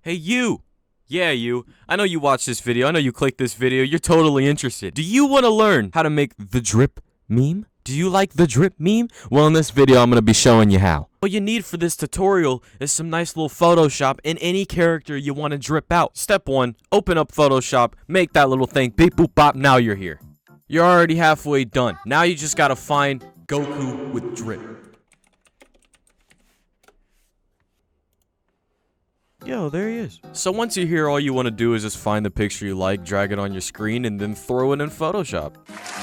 Hey, you! Yeah, you. I know you watched this video. I know you clicked this video. You're totally interested. Do you want to learn how to make the drip meme? Do you like the drip meme? Well, in this video, I'm going to be showing you how. All you need for this tutorial is some nice little Photoshop and any character you want to drip out. Step 1, open up Photoshop, make that little thing, beep boop bop, now you're here. You're already halfway done. Now you just got to find Goku with drip. Yo, there he is. So once you're here, all you want to do is just find the picture you like, drag it on your screen, and then throw it in Photoshop.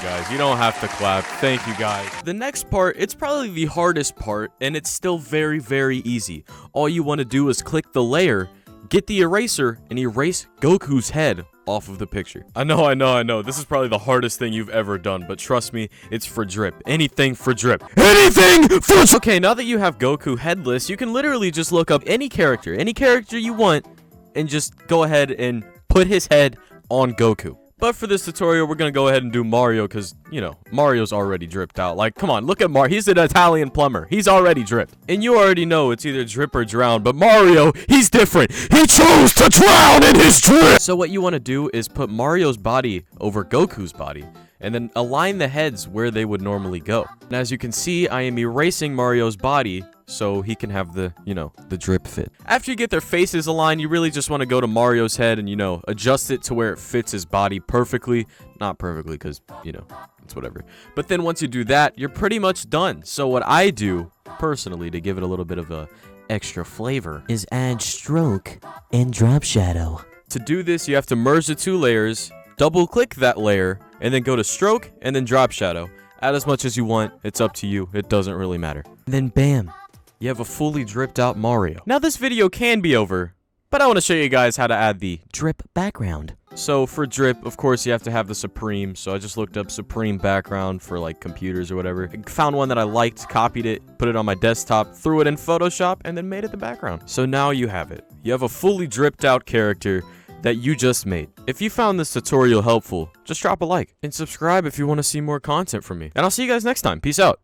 Guys, you don't have to clap. Thank you, guys. The next part, it's probably the hardest part, and it's still very, very easy. All you want to do is click the layer, get the eraser, and erase Goku's head off of the picture. I know. This is probably the hardest thing you've ever done, but trust me, it's for drip. Anything for drip. Anything for drip! Okay, now that you have Goku headless, you can literally just look up any character you want, and just go ahead and put his head on Goku. But for this tutorial, we're gonna go ahead and do Mario, because, you know, Mario's already dripped out. Like, come on, look at Mario. He's an Italian plumber. He's already dripped. And you already know it's either drip or drown, but Mario, he's different. He chose to drown in his drip! So what you want to do is put Mario's body over Goku's body, and then align the heads where they would normally go. And as you can see, I am erasing Mario's body so he can have the, you know, the drip fit. After you get their faces aligned, you really just want to go to Mario's head and, you know, adjust it to where it fits his body perfectly. Not perfectly, because, you know, it's whatever. But then once you do that, you're pretty much done. So what I do, personally, to give it a little bit of a extra flavor, is add stroke and drop shadow. To do this, you have to merge the two layers, double click that layer, and then go to stroke and then drop shadow. Add as much as you want. It's up to you. It doesn't really matter. Then bam, you have a fully dripped out Mario. Now this video can be over, but I want to show you guys how to add the drip background. So for drip, of course, you have to have the Supreme. So I just looked up Supreme background for like computers or whatever. I found one that I liked, copied it, put it on my desktop, threw it in Photoshop, and then made it the background. So now you have it. You have a fully dripped out character that you just made. If you found this tutorial helpful, just drop a like and subscribe if you want to see more content from me. And I'll see you guys next time. Peace out.